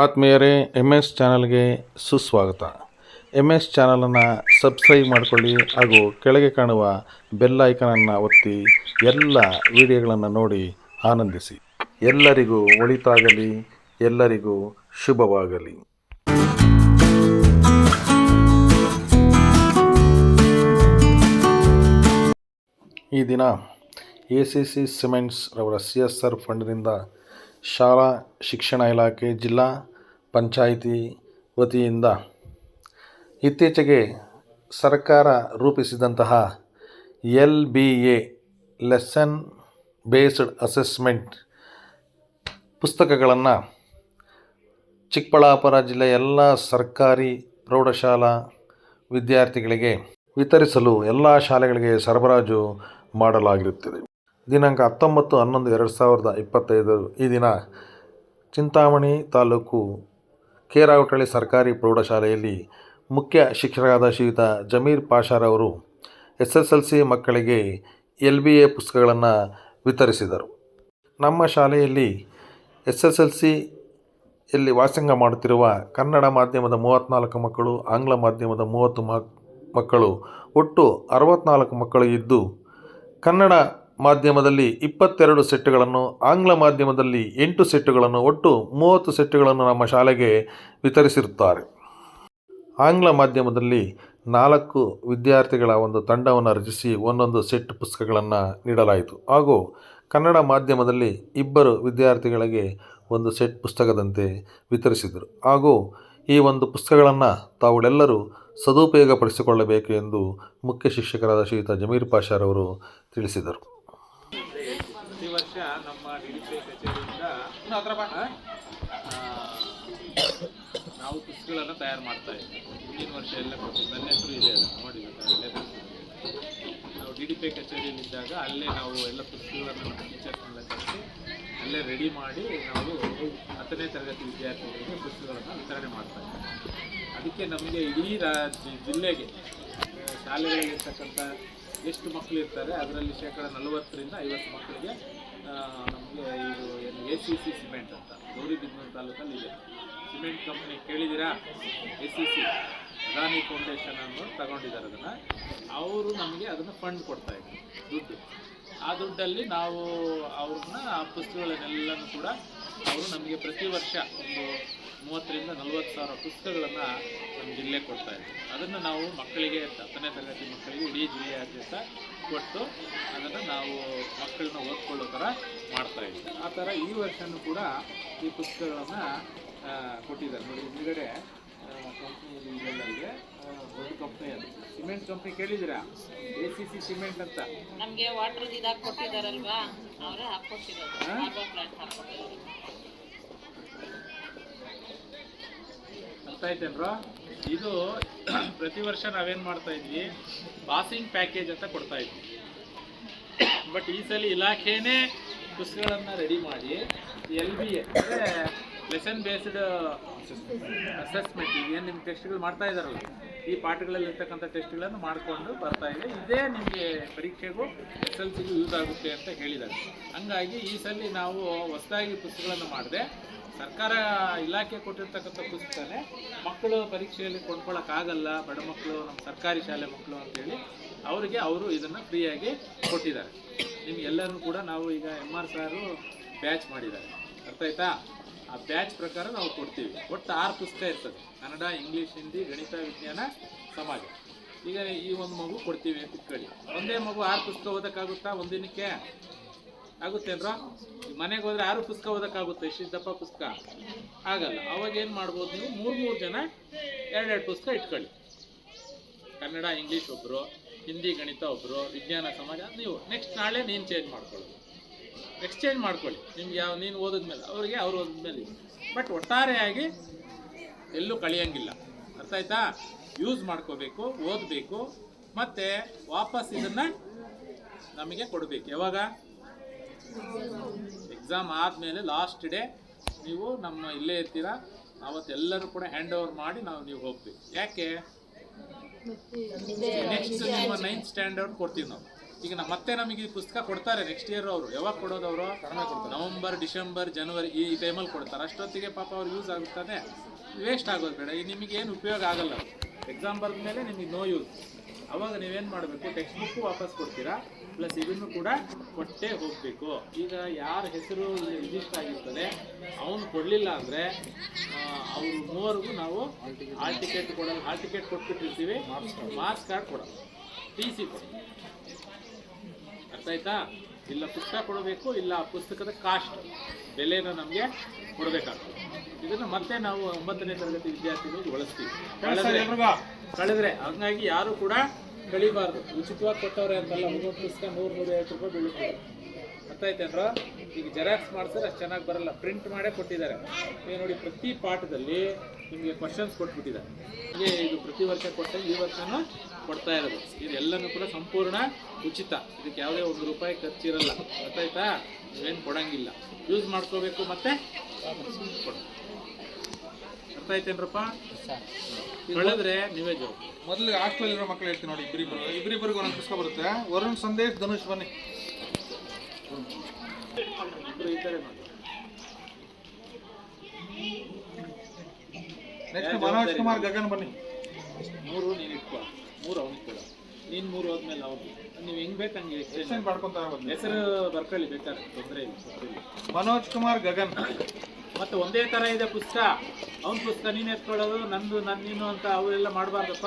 ಆತ್ಮೀಯರೇ, M S ಚಾನಲ್ಗೆ ಸುಸ್ವಾಗತ. ಎಮ್ ಎಸ್ ಚಾನಲನ್ನು ಸಬ್ಸ್ಕ್ರೈಬ್ ಮಾಡಿಕೊಳ್ಳಿ ಹಾಗೂ ಕೆಳಗೆ ಕಾಣುವ ಬೆಲ್ ಐಕನನ್ನು ಒತ್ತಿ ಎಲ್ಲ ವಿಡಿಯೋಗಳನ್ನು ನೋಡಿ ಆನಂದಿಸಿ. ಎಲ್ಲರಿಗೂ ಒಳಿತಾಗಲಿ, ಎಲ್ಲರಿಗೂ ಶುಭವಾಗಲಿ. ಈ ದಿನ ACC ಸಿಮೆಂಟ್ಸ್ ರವರ CSR ಫಂಡ್ನಿಂದ ಶಾಲಾ ಶಿಕ್ಷಣ ಇಲಾಖೆ ಜಿಲ್ಲಾ ಪಂಚಾಯಿತಿ ವತಿಯಿಂದ ಇತ್ತೀಚೆಗೆ ಸರ್ಕಾರ ರೂಪಿಸಿದಂತಹ LBA ಲೆಸನ್ ಬೇಸ್ಡ್ ಅಸೆಸ್ಮೆಂಟ್ ಪುಸ್ತಕಗಳನ್ನು ಚಿಕ್ಕಬಳ್ಳಾಪುರ ಜಿಲ್ಲೆಯ ಎಲ್ಲ ಸರ್ಕಾರಿ ಪ್ರೌಢಶಾಲಾ ವಿದ್ಯಾರ್ಥಿಗಳಿಗೆ ವಿತರಿಸಲು ಎಲ್ಲ ಶಾಲೆಗಳಿಗೆ ಸರಬರಾಜು ಮಾಡಲಾಗಿರುತ್ತದೆ. ದಿನಾಂಕ 19/11/2025 ಈ ದಿನ ಚಿಂತಾಮಣಿ ತಾಲೂಕು ಕೇರಾವಟಳ್ಳಿ ಸರ್ಕಾರಿ ಪ್ರೌಢಶಾಲೆಯಲ್ಲಿ ಮುಖ್ಯ ಶಿಕ್ಷಕರಾದ ಶ್ರೀಯುತ ಜಮೀರ್ ಪಾಷಾರವರು SSLC ಮಕ್ಕಳಿಗೆ LBA ಪುಸ್ತಕಗಳನ್ನು ವಿತರಿಸಿದರು. ನಮ್ಮ ಶಾಲೆಯಲ್ಲಿ SSLCಯಲ್ಲಿ ವಾಸಂಗ ಮಾಡುತ್ತಿರುವ ಕನ್ನಡ ಮಾಧ್ಯಮದ 34 ಮಕ್ಕಳು, ಆಂಗ್ಲ ಮಾಧ್ಯಮದ 30 ಮಕ್ಕಳು, ಒಟ್ಟು 64 ಮಕ್ಕಳು ಇದ್ದು, ಕನ್ನಡ ಮಾಧ್ಯಮದಲ್ಲಿ 22 ಸೆಟ್ಟುಗಳನ್ನು, ಆಂಗ್ಲ ಮಾಧ್ಯಮದಲ್ಲಿ 8 ಸೆಟ್ಟುಗಳನ್ನು, ಒಟ್ಟು 30 ಸೆಟ್ಟುಗಳನ್ನು ನಮ್ಮ ಶಾಲೆಗೆ ವಿತರಿಸಿರುತ್ತಾರೆ. ಆಂಗ್ಲ ಮಾಧ್ಯಮದಲ್ಲಿ 4 ವಿದ್ಯಾರ್ಥಿಗಳ ಒಂದು ತಂಡವನ್ನು ರಚಿಸಿ ಒಂದೊಂದು ಸೆಟ್ ಪುಸ್ತಕಗಳನ್ನು ನೀಡಲಾಯಿತು. ಹಾಗೂ ಕನ್ನಡ ಮಾಧ್ಯಮದಲ್ಲಿ 2 ವಿದ್ಯಾರ್ಥಿಗಳಿಗೆ ಒಂದು ಸೆಟ್ ಪುಸ್ತಕದಂತೆ ವಿತರಿಸಿದರು. ಹಾಗೂ ಈ ಒಂದು ಪುಸ್ತಕಗಳನ್ನು ತಾವುಗಳೆಲ್ಲರೂ ಸದುಪಯೋಗಪಡಿಸಿಕೊಳ್ಳಬೇಕು ಎಂದು ಮುಖ್ಯ ಶಿಕ್ಷಕರಾದ ಶ್ರೀಯುತ ಜಮೀರ್ ಪಾಷಾರವರು ತಿಳಿಸಿದರು. ಪ್ರತಿ ವರ್ಷ ನಮ್ಮ DDPI ಕಚೇರಿಯಿಂದ ನಾವು ಪುಸ್ತಕಗಳನ್ನು ತಯಾರು ಮಾಡ್ತಾ ಇದ್ದೀವಿ. ಹಿಂದಿನ ವರ್ಷ ಎಲ್ಲ ಕೊಟ್ಟಿದ್ದು ನನ್ನ ಹೆಸರು ಇದೆ, ಅದು ನೋಡಿ ನಾವು DDPI ಕಚೇರಿಯಲ್ಲಿದ್ದಾಗ ಅಲ್ಲೇ ನಾವು ಎಲ್ಲ ಪುಸ್ತಕಗಳನ್ನು ನಮ್ಮ ಟೀಚರ್ಸ್ನೆಲ್ಲ ಕರೆಸಿ ಅಲ್ಲೇ ರೆಡಿ ಮಾಡಿ ನಾವು 10ನೇ ತರಗತಿ ವಿದ್ಯಾರ್ಥಿಗಳಿಗೆ ಪುಸ್ತಕಗಳನ್ನು ವಿತರಣೆ ಮಾಡ್ತಾ ಇದ್ದೀವಿ. ಅದಕ್ಕೆ ನಮಗೆ ಇಡೀ ಜಿಲ್ಲೆಗೆ ಶಾಲೆಗಳಲ್ಲಿರ್ತಕ್ಕಂಥ ಎಷ್ಟು ಮಕ್ಕಳು ಇರ್ತಾರೆ ಅದರಲ್ಲಿ 40% 50 ಮಕ್ಕಳಿಗೆ ನಮಗೆ ಇದು ACC ಸಿಮೆಂಟ್ ಅಂತ ಗೌರಿಬಿದನೂರು ತಾಲೂಕಲ್ಲಿ ಇದೆ. ಸಿಮೆಂಟ್ ಕಂಪ್ನಿ ಕೇಳಿದ್ದೀರಾ? ACC ಅದಾನಿ ಫೌಂಡೇಶನ್ ಅನ್ನು ತಗೊಂಡಿದ್ದಾರೆ. ಅವರು ನಮಗೆ ಅದನ್ನು ಫಂಡ್ ಕೊಡ್ತಾಯಿದ್ರು, ದುಡ್ಡು. ಆ ದುಡ್ಡಲ್ಲಿ ನಾವು ಅವ್ರನ್ನ ಆ ಪುಸ್ತಕಗಳನ್ನೆಲ್ಲನೂ ಕೂಡ ಅವರು ನಮಗೆ ಪ್ರತಿ ವರ್ಷ ಒಂದು 30,000 to 40,000 ಪುಸ್ತಕಗಳನ್ನು ನಮ್ಮ ಜಿಲ್ಲೆ ಕೊಡ್ತಾಯಿದ್ರು. ಅದನ್ನು ನಾವು ಮಕ್ಕಳಿಗೆ 10ನೇ ತರಗತಿ ಮಕ್ಕಳಿಗೆ ಇಡೀ ಜಿಲ್ಲೆಯಾದ್ಯಂತ ಕೊಟ್ಟು ಅದನ್ನು ನಾವು ಮಕ್ಕಳನ್ನ ಓದ್ಕೊಳ್ಳೋ ಥರ ಮಾಡ್ತಾಯಿದ್ವಿ. ಆ ಥರ ಈ ವರ್ಷವೂ ಕೂಡ ಈ ಪುಸ್ತಕಗಳನ್ನು ಕೊಟ್ಟಿದ್ದಾರೆ. ನೋಡಿ, ಹಿಂದುಗಡೆ ಕಂಪ್ನಿ ಇದೆಲ್ಲರಿಗೆ ದೊಡ್ಡ ಕಂಪ್ನಿ, ಅದು ಸಿಮೆಂಟ್ ಕಂಪ್ನಿ ಕೇಳಿದ್ದೀರಾ? ACC ಸಿಮೆಂಟ್ ಅಂತ ನಮಗೆ ವಾಟರ್ ಇದಾಗಿ ಕೊಟ್ಟಿದ್ದಾರಲ್ವಾ, ಅವರೇ ಹಾಕ್ಕೊಟ್ಟಿರೋದು. ಅರ್ಥ ಆಯ್ತೇನ್ರೋ? ಇದು ಪ್ರತಿ ವರ್ಷ ನಾವೇನು ಮಾಡ್ತಾ ಇದ್ವಿ, ಪಾಸಿಂಗ್ ಪ್ಯಾಕೇಜ್ ಅಂತ ಕೊಡ್ತಾ ಇದ್ವಿ. ಬಟ್ ಈ ಸಲ ಇಲಾಖೆನೇ ಪುಸ್ತಕಗಳನ್ನು ರೆಡಿ ಮಾಡಿ LBA ಅಂದರೆ ಲೆಸನ್ ಬೇಸ್ಡ್ ಅಸೆಸ್ಮೆಂಟ್, ಏನು ನಿಮ್ಮ ಟೆಸ್ಟ್ಗಳು ಮಾಡ್ತಾ ಇದ್ದಾರಲ್ಲ, ಈ ಪಾಠಗಳಲ್ಲಿರ್ತಕ್ಕಂಥ ಟೆಸ್ಟ್ಗಳನ್ನು ಮಾಡಿಕೊಂಡು ಬರ್ತಾ ಇದೆ. ಇದೇ ನಿಮಗೆ ಪರೀಕ್ಷೆಗೂ SSLCಗೂ ಯೂಸ್ ಆಗುತ್ತೆ ಅಂತ ಹೇಳಿದ್ದಾರೆ. ಹಂಗಾಗಿ ಈ ಸಲ ನಾವು ಹೊಸದಾಗಿ ಪುಸ್ತಕಗಳನ್ನು ಮಾಡಿದೆ. ಸರ್ಕಾರ ಇಲಾಖೆ ಕೊಟ್ಟಿರ್ತಕ್ಕಂಥ ಪುಸ್ತಕನೇ ಮಕ್ಕಳು ಪರೀಕ್ಷೆಯಲ್ಲಿ ಕೊಂಡ್ಕೊಳ್ಳೋಕ್ಕಾಗಲ್ಲ, ಬಡ ಮಕ್ಕಳು, ನಮ್ಮ ಸರ್ಕಾರಿ ಶಾಲೆ ಮಕ್ಕಳು ಅಂತೇಳಿ ಅವರಿಗೆ ಅವರು ಇದನ್ನು ಫ್ರೀಯಾಗಿ ಕೊಟ್ಟಿದ್ದಾರೆ. ನಿಮಗೆಲ್ಲರೂ ಕೂಡ ನಾವು ಈಗ MR ಸಾರು ಬ್ಯಾಚ್ ಮಾಡಿದ್ದಾರೆ, ಅರ್ಥ ಆಯ್ತಾ? ಆ ಬ್ಯಾಚ್ ಪ್ರಕಾರ ನಾವು ಕೊಡ್ತೀವಿ. ಒಟ್ಟು 6 ಪುಸ್ತಕ ಇರ್ತದೆ: ಕನ್ನಡ, ಇಂಗ್ಲೀಷ್, ಹಿಂದಿ, ಗಣಿತ, ವಿಜ್ಞಾನ, ಸಮಾಜ. ಈಗ ಈ ಒಂದು ಮಗು ಕೊಡ್ತೀವಿ ಅಂತ ಇಟ್ಕೊಳ್ಳಿ. ಒಂದೇ ಮಗು 6 ಪುಸ್ತಕ ಓದೋಕ್ಕಾಗುತ್ತಾ ಒಂದಿನಕ್ಕೆ? ಆಗುತ್ತೇನ್ರ? ಮನೆಗೆ ಹೋದರೆ 6 ಪುಸ್ತಕ ಓದೋಕ್ಕಾಗುತ್ತೆ? ಇಷ್ಟಿದ್ದಪ್ಪ ಪುಸ್ತಕ ಆಗಲ್ಲ. ಅವಾಗ ಏನು ಮಾಡ್ಬೋದು, ನೀವು 3 ಜನ 2 ಪುಸ್ತಕ ಇಟ್ಕೊಳ್ಳಿ. ಕನ್ನಡ, ಇಂಗ್ಲೀಷ್ ಒಬ್ಬರು, ಹಿಂದಿ, ಗಣಿತ ಒಬ್ಬರು, ವಿಜ್ಞಾನ, ಸಮಾಜ ನೀವು. ನೆಕ್ಸ್ಟ್ ನಾಳೆ ನೀನು ಚೇಂಜ್ ಮಾಡ್ಕೊಳ್ಳೋದು, ಎಕ್ಸ್ಚೇಂಜ್ ಮಾಡ್ಕೊಳ್ಳಿ. ನಿಮ್ಗೆ ಯಾವ ನೀನು ಓದಿದ್ಮೇಲೆ ಅವರಿಗೆ, ಅವ್ರು ಓದಿದ್ಮೇಲೆ. ಬಟ್ ಒಟ್ಟಾರೆಯಾಗಿ ಎಲ್ಲೂ ಕಳಿಯಂಗಿಲ್ಲ, ಅರ್ಥ ಆಯ್ತಾ? ಯೂಸ್ ಮಾಡ್ಕೋಬೇಕು, ಓದಬೇಕು, ಮತ್ತು ವಾಪಸ್ ಇದನ್ನು ನಮಗೆ ಕೊಡಬೇಕು. ಯಾವಾಗ? ಎಕ್ಸಾಮ್ ಆದಮೇಲೆ ಲಾಸ್ಟ್ ಡೇ ನೀವು ನಮ್ಮ ಇಲ್ಲೇ ಇರ್ತೀರ, ಅವತ್ತೆಲ್ಲರೂ ಕೂಡ ಹ್ಯಾಂಡ್ ಓವರ್ ಮಾಡಿ ನೀವು ಹೋಗ್ಬೇಕು. ಯಾಕೆ? ನೆಕ್ಸ್ಟ್ ನಿಮ್ಮ 9th ಸ್ಟ್ಯಾಂಡರ್ಡ್ ಕೊಡ್ತೀವಿ ನಾವು. ಈಗ ಮತ್ತೆ ನಮಗೆ ಈ ಪುಸ್ತಕ ಕೊಡ್ತಾರೆ ನೆಕ್ಸ್ಟ್ ಇಯರ್. ಅವರು ಯಾವಾಗ ಕೊಡೋದು? ಅವರು ನವಂಬರ್, ಡಿಸೆಂಬರ್, ಜನವರಿ ಈ ಟೈಮಲ್ಲಿ ಕೊಡ್ತಾರೆ. ಅಷ್ಟೊತ್ತಿಗೆ ಪಾಪ ಅವ್ರು ಯೂಸ್ ಆಗುತ್ತದೆ, ವೇಸ್ಟ್ ಆಗೋದು ಬೇಡ. ಈಗ ನಿಮಗೇನು ಉಪಯೋಗ ಆಗಲ್ಲ. ಎಕ್ಸಾಮ್ ಬರೆದ ಮೇಲೆ ನಿಮಗೆ ನೋ ಯೂಸ್. ಅವಾಗ ನೀವೇನು ಮಾಡಬೇಕು, ಟೆಕ್ಸ್ಟ್ ಬುಕ್ಕು ವಾಪಸ್ ಕೊಡ್ತೀರಾ, ಪ್ಲಸ್ ಇದನ್ನು ಕೂಡ ಕೊಟ್ಟೇ ಹೋಗಬೇಕು. ಈಗ ಯಾರ ಹೆಸರು ರಿಜಿಸ್ಟರ್ ಆಗಿರ್ತದೆ ಅವನು ಕೊಡಲಿಲ್ಲ ಅಂದರೆ ಅವರು ಮೂವರೆಗೂ ನಾವು ಹಾಲ್ ಟಿಕೆಟ್ ಕೊಡೋದು, ಹಾಲ್ ಟಿಕೆಟ್ ಕೊಟ್ಬಿಟ್ಟಿರ್ತೀವಿ, ಮಾರ್ಕ್ಸ್ ಕಾರ್ಡ್ ಕೊಡೋದು, ಟಿ ಸಿ ಕೊಡೋದು. ಅರ್ಥ ಆಯ್ತಾ? ಇಲ್ಲ ಪುಸ್ತಕ ಕೊಡಬೇಕು, ಇಲ್ಲ ಆ ಪುಸ್ತಕದ ಕಾಸ್ಟ್ ಬೆಲೆನ ನಮಗೆ ಕೊಡಬೇಕಾಗ್ತದೆ. ಇದನ್ನು ಮತ್ತೆ ನಾವು 9ನೇ ತರಗತಿ ವಿದ್ಯಾರ್ಥಿಗಳಿಗೆ ಬಳಸ್ತೀವಿ. ಕಳೆದ್ರೆ ಹಂಗಾಗಿ ಯಾರು ಕೂಡ ಕಳಿಬಾರ್ದು. ಉಚಿತವಾಗಿ ಕೊಟ್ಟವ್ರೆ ಅಂತಲ್ಲ, ಒಂದೊಂದು ಪುಸ್ತಕ 100-150 ರೂಪಾಯಿ ಬೀಳುತ್ತೆ. ಅರ್ಥ ಆಯ್ತೇನ್ರ? ಈಗ ಜೆರಾಕ್ಸ್ ಮಾಡಿಸಿದ್ರೆ ಅಷ್ಟು ಚೆನ್ನಾಗಿ ಬರಲ್ಲ, ಪ್ರಿಂಟ್ ಮಾಡೇ ಕೊಟ್ಟಿದ್ದಾರೆ. ಈಗ ನೋಡಿ, ಪ್ರತಿ ಪಾಠದಲ್ಲಿ ನಿಮಗೆ ಕ್ವಶನ್ಸ್ ಕೊಟ್ಬಿಟ್ಟಿದ್ದಾರೆ. ಹೀಗೆ ಇದು ಪ್ರತಿ ವರ್ಷ ಕೊಟ್ಟಂಗೆ ಈ ವರ್ಷನೂ ಕೊಡ್ತಾ ಇರೋದು. ಇದೆಲ್ಲನೂ ಕೂಡ ಸಂಪೂರ್ಣ ಉಚಿತ. ಇದಕ್ಕೆ ಯಾವುದೇ 1 ರೂಪಾಯಿ ಖರ್ಚಿರಲ್ಲ. ಅರ್ಥ ಆಯ್ತಾ? ನೀವೇನು ಕೊಡಂಗಿಲ್ಲ, ಯೂಸ್ ಮಾಡ್ಕೋಬೇಕು ಮತ್ತೆ ಕೊಡು. ಅರ್ಥ ಆಯ್ತೇನ್ರಪ್ಪ? ಕಳೆದ್ರೆ ನೀವೇ ಜವಾಬ್ದಾರಿ. ಮೊದಲಿಗೆ ಹಾಸ್ಟೆಲಲ್ಲಿರೋ ಮಕ್ಕಳು ಹೇಳ್ತೀನಿ ನೋಡಿ, ಇಬ್ಬರಿಬ್ಬರಿಗೆ ಒಂದೊಂದು ಪುಸ್ತಕ ಬರುತ್ತೆ. ವರುಣ್, ಸಂದೇಶ್, ಧನುಷ್ ಬನ್ನಿ. ಇಬ್ಬರು ಈ ಕಡೆ ನೋಡಿ. ನೆಕ್ಸ್ಟ್ ಮನೋಜ್ ಕುಮಾರ್, ಗಗನ್ ಬನ್ನಿ. 3 ನೀನು ಇಟ್ಕೋ, 3 ಅವನಿಗೆ ಕೊಡ. ನೀನು 3 ಹೋದ್ಮೇಲೆ ಅವನು. ನೀವು ಹೆಂಗ್ ಬೇಕು ಹಂಗೆ ಎಕ್ಸ್ಚೇಂಜ್ ಮಾಡ್ಕೊಂತಾರೆ. ಹೆಸರು ಬರ್ಕೊಳ್ಳಿ ಬೇಕಾದ್ರೆ, ತೊಂದರೆ ಇಲ್ಲ. ಮನೋಜ್ ಕುಮಾರ್, ಗಗನ್. ಮತ್ತೆ ಒಂದೇ ತರ ಇದೆ ಪುಸ್ತಕ. ಅವನ ಪುಸ್ತಕ ನೀನು ಎತ್ಕೊಳ್ಳೋದು, ನಂದು ನೀನು ಅಂತ ಅವರೆಲ್ಲ ಮಾಡಬಾರ್ದಪ್ಪ.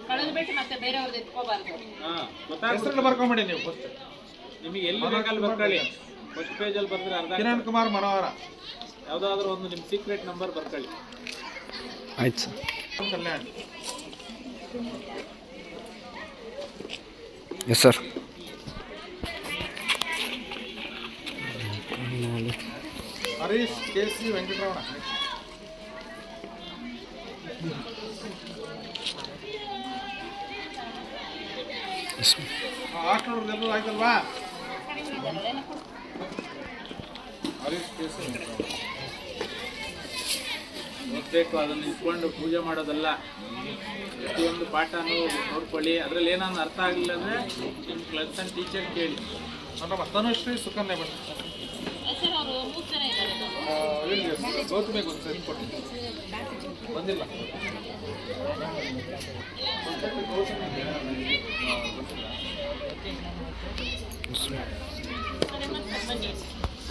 ಕಳೆದ್ಬಿಟ್ಟು ಮತ್ತೆ ಬೇರೆಯವ್ರದ್ದು ಎತ್ಕೋಬಾರ್ದು. ಗೊತ್ತಾಗ್ತದೆ. ಬರ್ಕೊಂಬಿಡಿ ನೀವು ಫಸ್ಟ್. ನಿಮಗೆ ಎಲ್ಲಿ ಬೇಕಲ್ಲಿ ಬರ್ಕೊಳ್ಳಿ. ಫಸ್ಟ್ ಪೇಜಲ್ಲಿ ಬರೆದ್ರೆ ಅರ್ಧ. ಕಿರಣ್ ಕುಮಾರ್ ಮನೋಹರ. ಯಾವುದಾದ್ರೂ ಒಂದು ನಿಮ್ಮ ಸೀಕ್ರೆಟ್ ನಂಬರ್ ಬರ್ಕೊಳ್ಳಿ. ಆಯ್ತು sir. Kalyan. Yes sir. Harish, KC, Venkataramana. Hostel ಆಯ್ತಲ್ವಾ? ಹರೀಶ್, KC, ಓದಬೇಕು, ಅದನ್ನು ಇಟ್ಕೊಂಡು ಪೂಜೆ ಮಾಡೋದಲ್ಲ. ಪ್ರತಿಯೊಂದು ಪಾಠನೂ ನೋಡ್ಕೊಳ್ಳಿ. ಅದರಲ್ಲಿ ಏನಾದ್ರು ಅರ್ಥ ಆಗಲಿಲ್ಲ ಅಂದರೆ ನಿಮ್ಮ ಕ್ಲಾಸನ್ ಟೀಚರ್ ಕೇಳಿ. ಧನುಶ್ರೀ, ಸುಕನ್ಯಾ ಬನ್ನಿ. ಸರ್ ಅವರು 3 ಜನ ಇದ್ದಾರೆ. ಗೌತಮಿಗೆ ಒಂದು ಸೆಟ್ ಕೊಟ್ಟು ಬಂದಿಲ್ಲ.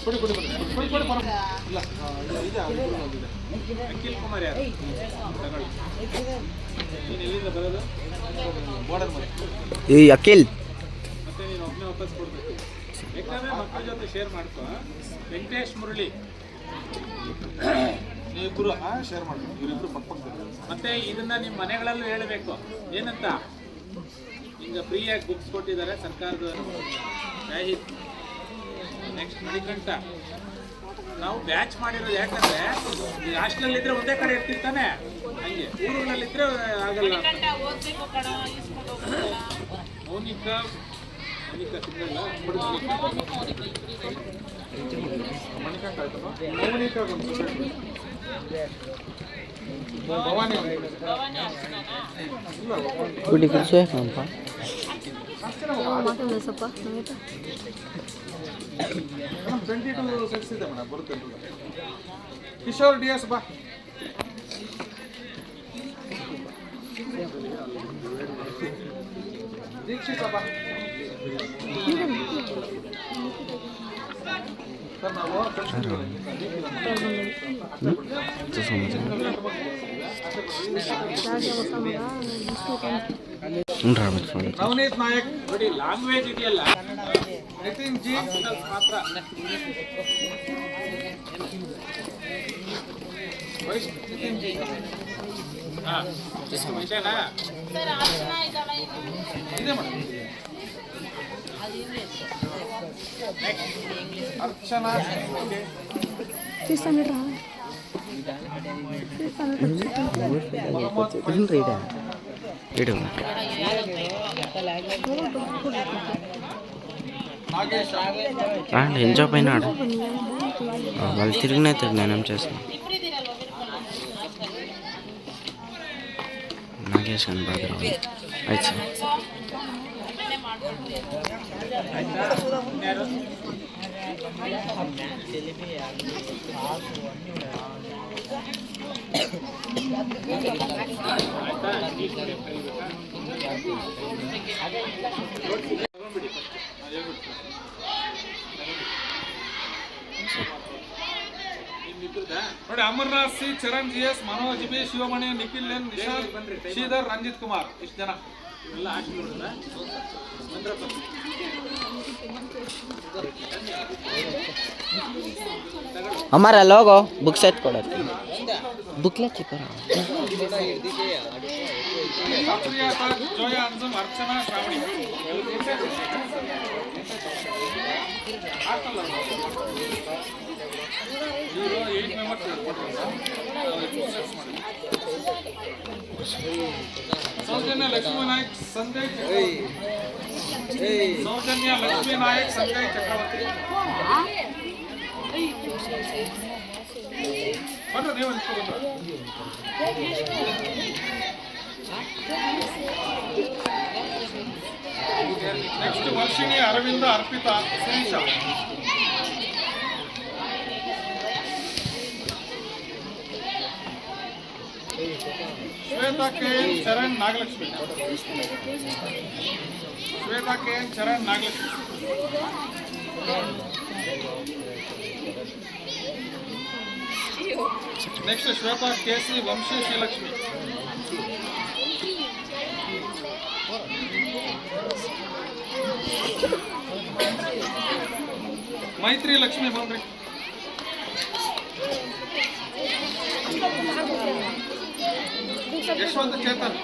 ಕೊಡಿ ಕೊಡಿ ಕೊಡಿ ಕೊಡಿ ಕೊಡಿ ಪರ ಇಲ್ಲ ಇದೆ ಒಂದಿದೆ. ಅಖಿಲ್ ಕುಮಾರ್ ಯಾರು? ತಗೊಳ್ಳಿ. ನೀನು ಎಲ್ಲಿಂದ ಬರೋದು? ಬಾರ್ಡರ್ ಮೇಲೆ. ಈ ಅಖಿಲ್ ಮತ್ತೆ ನೀನು ಒಬ್ಬನೇ ವಾಪಸ್ ಕೊಡ್ಬೇಕು. ಬೇಕಾದ್ರೆ ಮಕ್ಕಳ ಜೊತೆ ಶೇರ್ ಮಾಡ್ಕೊ. ವೆಂಕಟೇಶ್, ಮುರಳಿ ನೀವಿಬ್ಬರು ಶೇರ್ ಮಾಡಿ. ಇವರಿಬ್ಬರು ಪಕ್ಕ. ಮತ್ತೆ ಇದನ್ನ ನಿಮ್ಮ ಮನೆಗಳಲ್ಲೂ ಹೇಳಬೇಕು. ಏನಂತ? ಈಗ ಫ್ರೀಯಾಗಿ ಬುಕ್ಸ್ ಕೊಟ್ಟಿದ್ದಾರೆ ಸರ್ಕಾರದವರು. ನೆಕ್ಸ್ಟ್ ಮಣಿಕಂಠ. ನಾವು ಬ್ಯಾಚ್ ಮಾಡಿರೋದು ಯಾಕಂದ್ರೆ ಈಗ ಹಾಸ್ಟೆಲಲ್ಲಿದ್ದರೆ ಒಂದೇ ಕಡೆ ಇರ್ತಿರ್ತಾನೆ, ಹಂಗೆ ಊರುಗಳಲ್ಲಿದ್ದರೆ ಆಗಲ್ಲ. ಓದ್ಬೇಕು ಕಣೋ, ಇಸ್ಕೊಂಡು ಹೋಗ್ಬೇಕಲ್ಲ. ಮೌನಿಕಾ ಸಿಂಗಲ್ಲ. ಮಣಿಕಂಠ ಆಯ್ತಲ್ಲ. ಮೌನಿಕಾ ಒಂದು ಭವಾನಿ ಇಲ್ಲ. ಕುಡಿ ಕುಡಿಸೋ ಕಂಪ 22 ಸೆಟ್ಸ್ ಇದೆ ಮೇಡಮ್, ಬರುತ್ತೆ. ಕಿಶೋರ್, DS ಬಾ. ದೀಕ್ಷಿತ ಬಾ. ಸರ್ ನಾವು ನವನೀತ್ ನಾಯಕ್ ನೋಡಿ, ಲ್ಯಾಂಗ್ವೇಜ್ ಇದೆಯಲ್ಲ, ನಿತಿನ್ ಜಿ ಮಾತ್ರ. ನಿತಿನ್ ಜಿ. ಹಾಂ, ಎಷ್ಟು ವಿಷಯನಾ? ಸರ್ 6 ಜನ ಇದ್ದಾವೆ ಇದೆ ಮೇಡಮ್. ಅರ್ಚನಾ. ఎంజాయ్ పైన ఆడు వాళ్ళు తిరిగినా నేనేం చేస్తాను. నాగేష్ అని బాగా రావాలి. అయితే ಆಯ್ತಾ? ಇನ್ಯಾರು? ಆಯ್ತಾ? ನೀಟ್ ಮೀಡಿಯಂ ಕಲಿಬೇಕಾ? ತಗೊಂಡ್ಬಿಡಿ ಫಸ್ಟ್. ಹೇಳ್ಬಿಡ್ತೀನಿ. ನೋಡಿ, Amarnath C, Charan G S, Manoj B, Shivamani, Nikhil N, Nishant, Sridhar, Ranjith Kumar, ಇಷ್ಟು ಜನ. ಇವೆಲ್ಲ ಹಾಸ್ಟೆಲ್ ಬಂದ್ರಪ್ಪ. हमारा लोगो बुक सेट ಕೊಡತ್ತೆ ಬುಕ್ಲೆಟ್ ಚಿಕ್ಕರ ಪ್ರಿಯಾಂಕಾ, ಜೋಯಾ, ಅಂಜುಮ್, ಅರ್ಚನಾ, ಶ್ರಾವಣಿ. ಇವರು 8 ಮೆಂಬರ್ಸ್ ಸೌಜನ್ಯ ಲಕ್ಷ್ಮೀ ನಾಯಕ್, ಸಂಜಯ್ ಸೌಜನ್ಯ ಲಕ್ಷ್ಮೀ ನಾಯಕ್, ಸಂಜಯ್ ಚಕ್ರವರ್ತಿ. ಬಂದ್ರೆ ನೀವು next Varshini, Aravinda, Arpitha, Shirisha. Shwetha K N, Charan, Nagalakshmi. Shwetha K N, Charan, Nagalakshmi. Next Shwetha KC, Vamshi, Srilakshmi. Maithri Lakshmi ಬನ್ರಿ. ಯಶವಂತ ಚೇತನ್.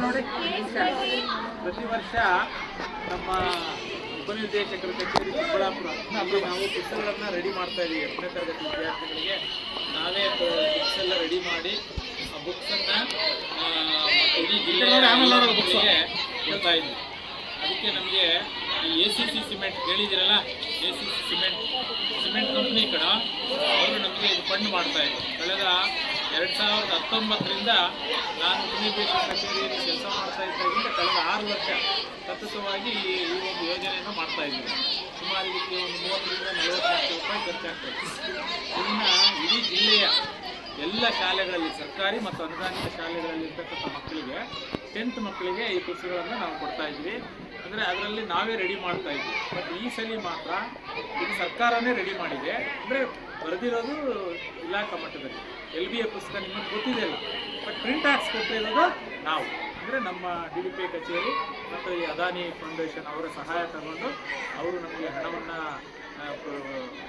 ನೋಡಿ, ಪ್ರತಿ ವರ್ಷ ನಮ್ಮ ಉಪನಿರ್ದೇಶಕರ ಕಚೇರಿ ಚಿಕ್ಕಬಳ್ಳಾಪುರ ಅಲ್ಲಿ ನಾವು ಪುಸ್ತಕಗಳನ್ನ ರೆಡಿ ಮಾಡ್ತಾ ಇದ್ದೀವಿ. 8ನೇ ತರಗತಿ ವಿದ್ಯಾರ್ಥಿಗಳಿಗೆ ನಾವೇ ಬುಕ್ಸ್ ಎಲ್ಲ ರೆಡಿ ಮಾಡಿ ಆ ಬುಕ್ಸನ್ನು ಇಡೀ ಜಿಲ್ಲೆಗೆ ಕೊಡ್ತಾ ಇದ್ವಿ. ಅದಕ್ಕೆ ನಮಗೆ ಈ ACC ಸಿಮೆಂಟ್ ಹೇಳಿದಿರಲ್ಲ, ACC ಸಿಮೆಂಟ್ ಕಂಪ್ನಿ ಕಡ ಅವರು ನಮಗೆ ಇದು ಫಂಡ್ ಮಾಡ್ತಾಯಿದ್ರು. ಕಳೆದ 2019ರಿಂದ ನಾನು ಉಪನಿರ್ದೇಶಕ ಕಚೇರಿಯಲ್ಲಿ ಕೆಲಸ ಮಾಡ್ತಾ ಇದ್ದಾಗಿಂದ ಕಳೆದ 6 ವರ್ಷ ಸತತವಾಗಿ ಈ ಒಂದು ಯೋಜನೆಯನ್ನು ಮಾಡ್ತಾ ಇದ್ದೀವಿ. ಸುಮಾರು ಇದಕ್ಕೆ ಒಂದು 30ರಿಂದ 40 ಲಕ್ಷ ರೂಪಾಯಿ ಖರ್ಚಾಗ್ತದೆ. ಇದನ್ನು ಇಡೀ ಜಿಲ್ಲೆಯ ಎಲ್ಲ ಶಾಲೆಗಳಲ್ಲಿ, ಸರ್ಕಾರಿ ಮತ್ತು ಅನುದಾನಿತ ಶಾಲೆಗಳಲ್ಲಿ ಇರ್ತಕ್ಕಂಥ ಮಕ್ಕಳಿಗೆ 10th ಮಕ್ಕಳಿಗೆ ಈ ಪುಸ್ತಕಗಳನ್ನು ನಾವು ಕೊಡ್ತಾ ಇದ್ವಿ. ಅಂದರೆ ಅದರಲ್ಲಿ ನಾವೇ ರೆಡಿ ಮಾಡ್ತಾ ಇದ್ವಿ. ಬಟ್ ಈ ಸಲ ಮಾತ್ರ ಇದು ಸರ್ಕಾರನೇ ರೆಡಿ ಮಾಡಿದೆ. ಅಂದರೆ ಬರೆದಿರೋದು ಇಲಾಖಾ ಮಟ್ಟದಲ್ಲಿ. LBA ಪುಸ್ತಕ ನಿಮಗೆ ಗೊತ್ತಿದೆಯಲ್ಲ, ಬಟ್ ಪ್ರಿಂಟ್ ಹಾಕ್ಸ್ ಕೊಟ್ಟಿರೋದು ನಾವು. ಅಂದರೆ ನಮ್ಮ DDP ಕಚೇರಿ ಮತ್ತು ಈ ಅದಾನಿ ಫೌಂಡೇಶನ್ ಅವರ ಸಹಾಯ ತಗೊಂಡು ಅವರು ನಮಗೆ ಹಣವನ್ನು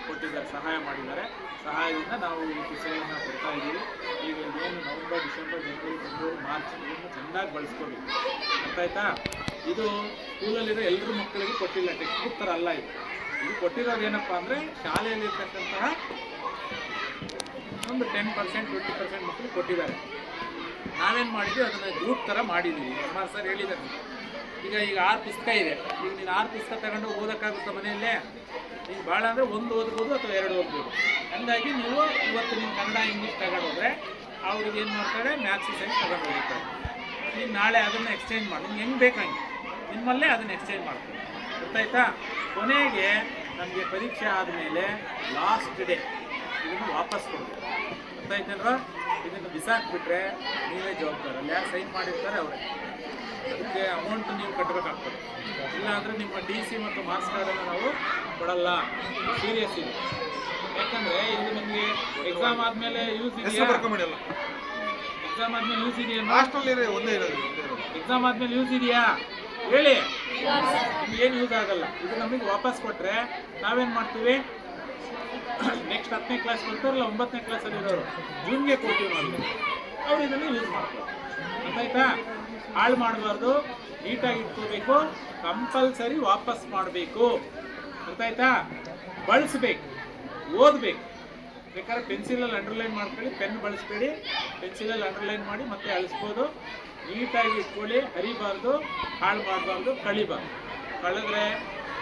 ಕೊಟ್ಟಿದ್ದಾರೆ, ಸಹಾಯ ಮಾಡಿದ್ದಾರೆ. ಸಹಾಯದಿಂದ ನಾವು ಈ ಪುಸ್ತಕವನ್ನು ಕೊಡ್ತಾ ಇದ್ದೀವಿ. ಈಗ ಏನು ನವಂಬರ್, ಡಿಸೆಂಬರ್, ಜನವರಿ, ಫೆಬ್ರವರಿ, ಮಾರ್ಚ್ ಇದನ್ನು ಚೆಂದಾಗಿ ಬಳಸ್ಕೋಬೇಕು. ಗೊತ್ತಾಯ್ತಾ? ಇದು ಸ್ಕೂಲಲ್ಲಿರೋ ಎಲ್ಲರ ಮಕ್ಕಳಿಗೆ ಕೊಟ್ಟಿಲ್ಲ, ಟೆಕ್ಸ್ಟ್ ಬುಕ್ ಥರ ಅಲ್ಲ ಇದು. ಇದು ಕೊಟ್ಟಿರೋದು ಏನಪ್ಪ ಅಂದರೆ ಶಾಲೆಯಲ್ಲಿರ್ತಕ್ಕಂತಹ ಒಂದು 10%, 20% ಮಕ್ಕಳು ಕೊಟ್ಟಿದ್ದಾರೆ. ನಾವೇನು ಮಾಡಿದ್ವಿ, ಅದನ್ನು ಗ್ರೂಪ್ ಥರ ಮಾಡಿದ್ದೀವಿ. ಕುಮಾರ್ ಸರ್ ಹೇಳಿದ್ದಾರೆ. ಈಗ 6 ಪುಸ್ತಕ ಇದೆ. ಈಗ ನೀನು 6 ಪುಸ್ತಕ ತಗೊಂಡು ಓದೋಕ್ಕಾಗುತ್ತಾ ಮನೆಯಲ್ಲೇ? ನೀವು ಭಾಳ ಅಂದರೆ 1 ಓದ್ಬೋದು ಅಥವಾ 2 ಓದ್ಬೋದು. ಹಂಗಾಗಿ ನೀವು ಇವತ್ತು ನೀವು ಕನ್ನಡ, ಇಂಗ್ಲೀಷ್ ತಗೊಂಡೋದ್ರೆ ಅವ್ರಿಗೆ ಏನು ಮಾಡ್ತಾರೆ, ಮ್ಯಾಥ್ಸ್, ಸೈನ್ಸ್ ತಗೊಂಡು ಹೋಗ್ತಾರೆ. ನೀನು ನಾಳೆ ಅದನ್ನು ಎಕ್ಸ್ಚೇಂಜ್ ಮಾಡಿ, ನಿಮ್ಗೆ ಹೆಂಗೆ ಬೇಕಂಗೆ ನಿಮ್ಮಲ್ಲೇ ಅದನ್ನು ಎಕ್ಸ್ಚೇಂಜ್ ಮಾಡ್ತಾರೆ. ಗೊತ್ತಾಯ್ತಾ? ಕೊನೆಗೆ ನಮಗೆ ಪರೀಕ್ಷೆ ಆದಮೇಲೆ ಲಾಸ್ಟ್ ಡೇ ಇದನ್ನು ವಾಪಸ್ ಕೊಡಬೇಕು. ಗೊತ್ತಾಯ್ತೇನೋ? ಇದನ್ನು ಬಿಸಾಕ್ಬಿಟ್ರೆ ನೀವೇ ಜವಾಬ್ದಾರ. ಅಲ್ಲಿ ಯಾರು ಸೈನ್ ಮಾಡಿರ್ತಾರೆ ಅವರೇ. ಅದಕ್ಕೆ ಅಮೌಂಟ್ ನೀವು ಕಟ್ಟಬೇಕಾಗ್ತದೆ. ಇಲ್ಲಾಂದರೆ ನಿಮ್ಮ DC ಮತ್ತು ಮಾರ್ಕ್ಸ್ ಕಾರ್ಡನ್ನು ನಾವು ಕೊಡಲ್ಲ. ಸೀರಿಯಸ್ ಇದೆ. ಯಾಕಂದರೆ ಇದು ನಿಮಗೆ ಎಕ್ಸಾಮ್ ಆದಮೇಲೆ ಯೂಸ್ ಇದೆಯಾ? ಎಕ್ಸಾಮ್ ಆದಮೇಲೆ ಯೂಸ್ ಇದೆಯಾ? ಎಕ್ಸಾಮ್ ಆದಮೇಲೆ ಯೂಸ್ ಇದೆಯಾ ಹೇಳಿ? ನಿಮಗೇನು ಯೂಸ್ ಆಗಲ್ಲ. ಇದು ನಮಗೆ ವಾಪಸ್ ಕೊಟ್ಟರೆ ನಾವೇನು ಮಾಡ್ತೀವಿ, ನೆಕ್ಸ್ಟ್ 10ನೇ ಕ್ಲಾಸ್ ಬರ್ತಾರಲ್ಲ, 9ನೇ ಕ್ಲಾಸಲ್ಲಿರೋರು ಜೂನ್ಗೆ ಕೊಡ್ತೀವಿ ನಾವು. ಅವ್ರು ಇದನ್ನು ಯೂಸ್ ಮಾಡ್ತಾರೆ. ಗೊತ್ತಾಯ್ತಾ? ಹಾಳು ಮಾಡಬಾರ್ದು. ನೀಟಾಗಿ ಇಟ್ಕೋಬೇಕು, ಕಂಪಲ್ಸರಿ ವಾಪಸ್ ಮಾಡಬೇಕು. ಗೊತ್ತಾಯ್ತಾ? ಬಳಸಬೇಕು, ಓದಬೇಕು. ಬೇಕಾದ್ರೆ ಪೆನ್ಸಿಲಲ್ಲಿ ಅಂಡರ್ಲೈನ್ ಮಾಡ್ಕೊಳ್ಳಿ, ಪೆನ್ ಬಳಸಬೇಡಿ, ಪೆನ್ಸಿಲಲ್ಲಿ ಅಂಡರ್ಲೈನ್ ಮಾಡಿ ಮತ್ತೆ ಅಳಿಸ್ಬೋದು. ನೀಟಾಗಿ ಇಟ್ಕೊಳ್ಳಿ, ಹರಿಬಾರ್ದು, ಹಾಳು ಮಾಡಬಾರ್ದು, ಕಳಿಬಾರ್ದು. ಕಳೆದ್ರೆ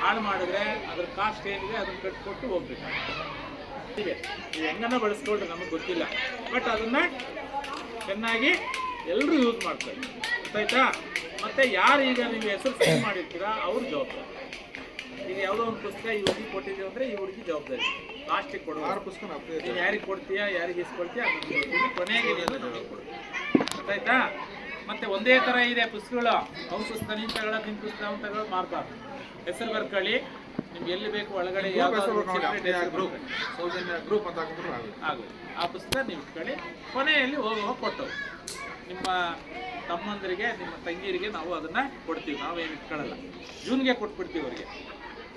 ಹಾಳು ಮಾಡಿದ್ರೆ ಅದ್ರ ಕಾಸ್ಟ್ ಏನಿದೆ ಅದನ್ನು ಕಟ್ಕೊಟ್ಟು ಹೋಗ್ಬೇಕು. ಹೀಗೆ ನೀವು ಹೆಂಗನ್ನ ಬಳಸ್ಕೊಂಡ್ರೆ ನಮಗೆ ಗೊತ್ತಿಲ್ಲ, ಬಟ್ ಅದನ್ನು ಚೆನ್ನಾಗಿ ಎಲ್ಲರೂ ಯೂಸ್ ಮಾಡ್ಕೊಳ್ಳಿ. ಗೊತ್ತಾಯ್ತಾ? ಮತ್ತು ಯಾರು ಈಗ ನೀವು ಹೆಸರು ಸೆಟ್ ಮಾಡಿರ್ತೀರಾ ಅವ್ರ ಜವಾಬ್ದಾರಿ. ಈಗ ಯಾವುದೋ ಒಂದು ಪುಸ್ತಕ ಈ ಹುಡುಗಿ ಕೊಟ್ಟಿದ್ದೀವಿ ಅಂದರೆ ಈ ಹುಡುಗಿ ಜವಾಬ್ದಾರಿ. ಲಾಸ್ಟಿಗೆ ಕೊಡುವ 6 ಪುಸ್ತಕ ನೀನು ಯಾರಿಗೆ ಕೊಡ್ತೀಯಾ, ಯಾರಿಗೆ ಇಸ್ಕೊಳ್ತೀಯಾ ಅದನ್ನು ಕೊನೆಗೆ ನೀನು ನಮಗೆ ಕೊಡು. ಗೊತ್ತಾಯ್ತಾ? ಮತ್ತು ಒಂದೇ ಥರ ಇದೆ ಪುಸ್ತಕಗಳು. ಅವ್ನ ಪುಸ್ತಕ ನೀನು ತಗೊಳ್ಳೋದು, ನಿಮ್ಮ ಪುಸ್ತಕ ಅವ್ನು ತಗೊಳ್ಳೋದು ಮಾರ್ಬಾರ್ದು. ಹೆಸರು ಬರ್ಕೊಳ್ಳಿ, ನಿಮ್ಗೆ ಎಲ್ಲಿ ಬೇಕು ಒಳಗಡೆ ಗ್ರೂಪ್ ಅಂತ ಆಗೋದು. ಆ ಪುಸ್ತಕ ನೀವು ಇಟ್ಕೊಳ್ಳಿ. ಕೊನೆಯಲ್ಲಿ ಹೋಗುವ ಕೊಟ್ಟು ನಿಮ್ಮ ತಮ್ಮಂದರಿಗೆ, ನಿಮ್ಮ ತಂಗಿಯರಿಗೆ ನಾವು ಅದನ್ನು ಕೊಡ್ತೀವಿ. ನಾವೇನು ಇಟ್ಕೊಳ್ಳಲ್ಲ, ಜೂನ್ಗೆ ಕೊಟ್ಬಿಡ್ತೀವಿ ಅವರಿಗೆ.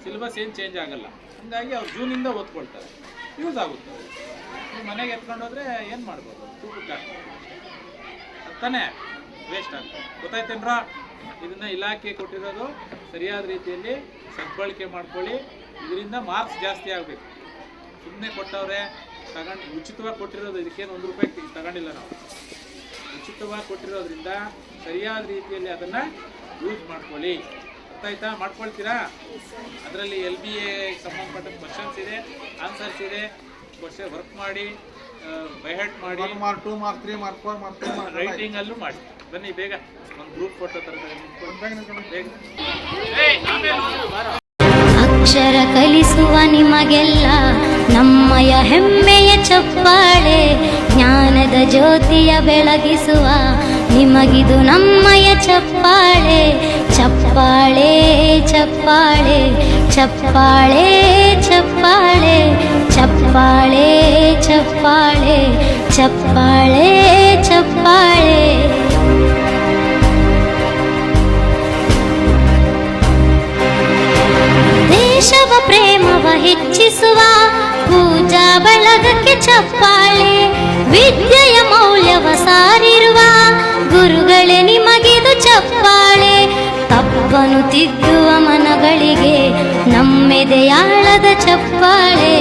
ಸಿಲೆಬಸ್ ಏನು ಚೇಂಜ್ ಆಗಲ್ಲ, ಹಾಗಾಗಿ ಅವ್ರು ಜೂನಿಂದ ಓದ್ಕೊಳ್ತಾರೆ, ಯೂಸ್ ಆಗುತ್ತೆ. ನೀವು ಮನೆಗೆ ಎತ್ಕೊಂಡೋದ್ರೆ ಏನು ಮಾಡ್ಬೋದು, ತೂಕಕ್ಕೆ ತಾನೇ ವೇಸ್ಟ್ ಆಗ್ತದೆ. ಗೊತ್ತಾಯ್ತೇನ್ರ? ಇದನ್ನು ಇಲಾಖೆ ಕೊಟ್ಟಿರೋದು ಸರಿಯಾದ ರೀತಿಯಲ್ಲಿ ಸದ್ಬಳಕೆ ಮಾಡ್ಕೊಳ್ಳಿ. ಇದರಿಂದ ಮಾರ್ಕ್ಸ್ ಜಾಸ್ತಿ ಆಗಬೇಕು. ಸುಮ್ಮನೆ ಕೊಟ್ಟವ್ರೆ ತಗೊಂಡು, ಉಚಿತವಾಗಿ ಕೊಟ್ಟಿರೋದು, ಇದಕ್ಕೇನು 1 ರೂಪಾಯಿ ತಗೊಂಡಿಲ್ಲ ನಾವು. ಉಚಿತವಾಗಿ ಕೊಟ್ಟಿರೋದ್ರಿಂದ ಸರಿಯಾದ ರೀತಿಯಲ್ಲಿ ಅದನ್ನು ಯೂಸ್ ಮಾಡ್ಕೊಳ್ಳಿ. ಗೊತ್ತಾಯ್ತಾ? ಮಾಡ್ಕೊಳ್ತೀರಾ? ಅದರಲ್ಲಿ LBA ಸಂಬಂಧಪಟ್ಟ ಕ್ವಶನ್ಸ್ ಇದೆ, ಆನ್ಸರ್ಸ್ ಇದೆ. ಕ್ವಶನ್ ವರ್ಕ್ ಮಾಡಿ, ಬೈಹೆಟ್ ಮಾಡಿ, mark 2 mark 3 mark 4 mark 5 mark ರೈಟಿಂಗಲ್ಲೂ ಮಾಡಿ. ಬನ್ನಿ ಬೇಗ, ಒಂದು ಗ್ರೂಪ್ ಫೋಟೋ ತರ ಬೇಗ. ಅಕ್ಷರ ಕಲಿಸುವ ನಿಮಗೆಲ್ಲ ನಮ್ಮಯ ಹೆಮ್ಮೆಯ ಚಪ್ಪಾಳೆ, ಜ್ಞಾನದ ಜ್ಯೋತಿಯ ಬೆಳಗಿಸುವ ನಿಮಗಿದು ನಮ್ಮಯ ಚಪ್ಪಾಳೆ. ಚಪ್ಪಾಳೆ ಚಪ್ಪಾಳೆ ಚಪ್ಪಾಳೆ ಚಪ್ಪಾಳೆ ಚಪ್ಪಾಳೆ ಚಪ್ಪಾಳೆ ಚಪ್ಪಾಳೆ ಚಪ್ಪಾಳೆ. ದೇಶವ ಪ್ರೇಮವ ಹೆಚ್ಚಿಸುವ ಪೂಜಾ ಬಳಗಕ್ಕೆ ಚಪ್ಪಾಳೆ. ವಿದ್ಯೆಯ ಮೌಲ್ಯವ ಸಾರಿರುವ ಗುರುಗಳೇ ನಿಮಗಿದು ಚಪ್ಪಾಳೆ. ತಪ್ಪನು ತಿದ್ದುವ ಮನಗಳಿಗೆ ನಮ್ಮೆದೆಯಾಳದ ಚಪ್ಪಾಳೆ.